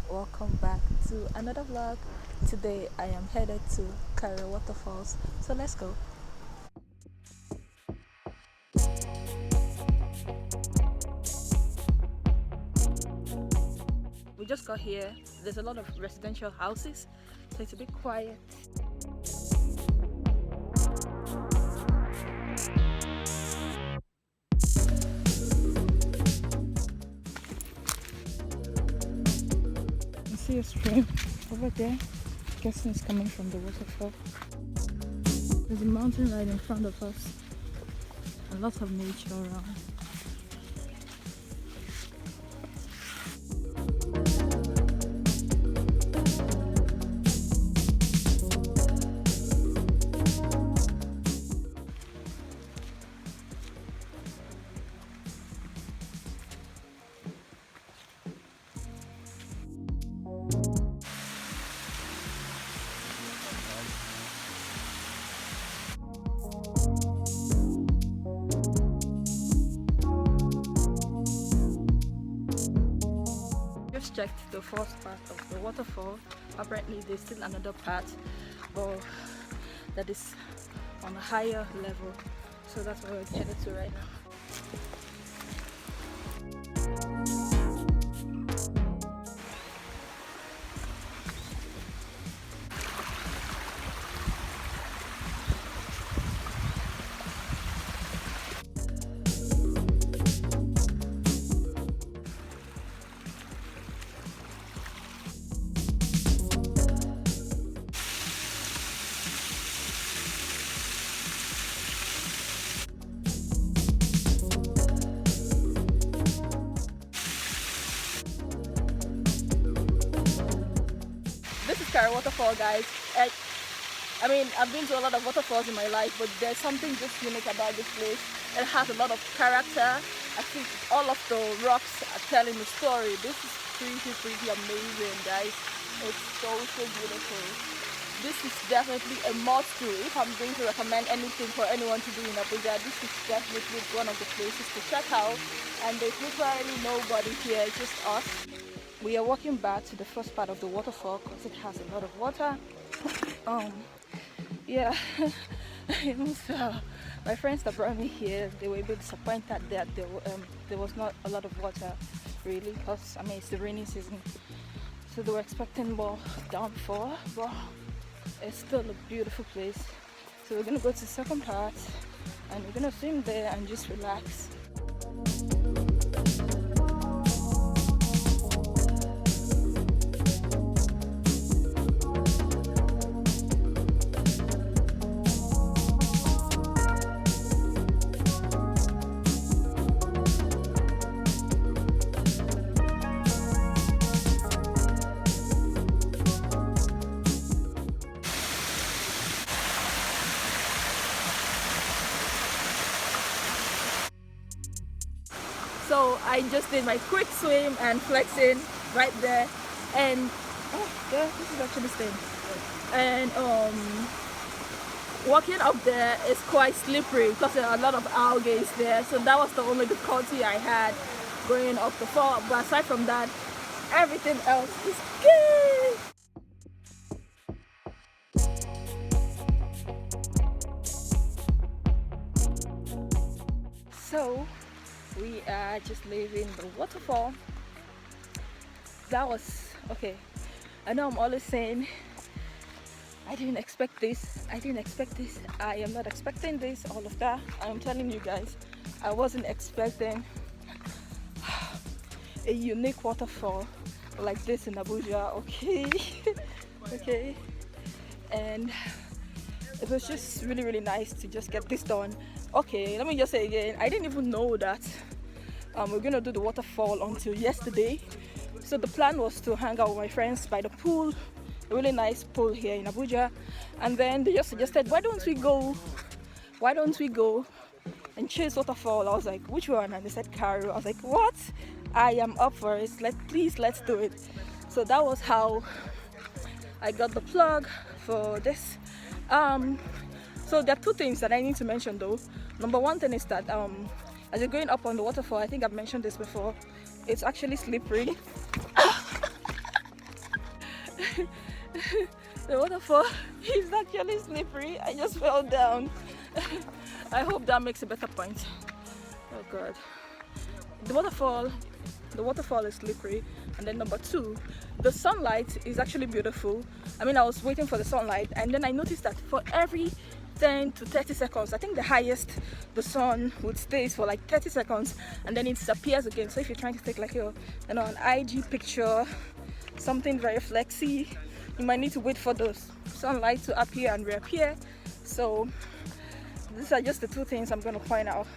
welcome back to another vlog. Today I am headed to Karu Waterfalls, so let's go. We just got here. There's a lot of residential houses, so it's a bit quiet. You see a stream over there? I'm guessing it's coming from the waterfall. There's a mountain right in front of us, and lots of nature around. Just checked the first part of the waterfall. Apparently there's still another part, but that is on a higher level, so that's what we're headed to right now. This is Karu Waterfall, guys. I mean, I've been to a lot of waterfalls in my life, but there's something just unique about this place. It has a lot of character. I think all of the rocks are telling a story. This is pretty amazing, guys. It's so beautiful. This is definitely a must do. If I'm going to recommend anything for anyone to do in Abuja, this is definitely one of the places to check out. And there's literally nobody here, just us. We are walking back to the first part of the waterfall because it has a lot of water. Yeah, I almost fell. My friends that brought me here, they were a bit disappointed that there was not a lot of water, really, because I mean it's the rainy season, so they were expecting more downfall. But it's still a beautiful place. So we're gonna go to the second part, and we're gonna swim there and just relax. So I just did my quick swim and flexing right there, and oh yeah, this is actually staying. And walking up there is quite slippery because there are a lot of algae there. So that was the only difficulty I had going up the fall. But aside from that, everything else is good. So we are just leaving the waterfall. That was okay. I know I'm always saying I didn't expect this, I am not expecting this, all of that. I'm telling you guys, I wasn't expecting a unique waterfall like this in Abuja. Okay. Okay, and it was just really nice to just get this done. Okay, let me just say again, I didn't even know that we're gonna do the waterfall until yesterday. So the plan was to hang out with my friends by the pool, a really nice pool here in Abuja, and then they just suggested, why don't we go and chase waterfall? I was like, which one? And they said Karu. I was like, what? I am up for it. Please, let's do it. So that was how I got the plug for this. So there are two things that I need to mention though. Number one thing is that as you're going up on the waterfall, I think I've mentioned this before, it's actually slippery. The waterfall is actually slippery. I just fell down. I hope that makes a better point. Oh God. The waterfall is slippery. And then number two, the sunlight is actually beautiful. I mean, I was waiting for the sunlight, and then I noticed that for every 10 to 30 seconds, I think the highest the sun would stay is for like 30 seconds, and then it disappears again. So if you're trying to take like an IG picture, something very flexy, you might need to wait for the sunlight to appear and reappear. So these are just the two things I'm going to point out.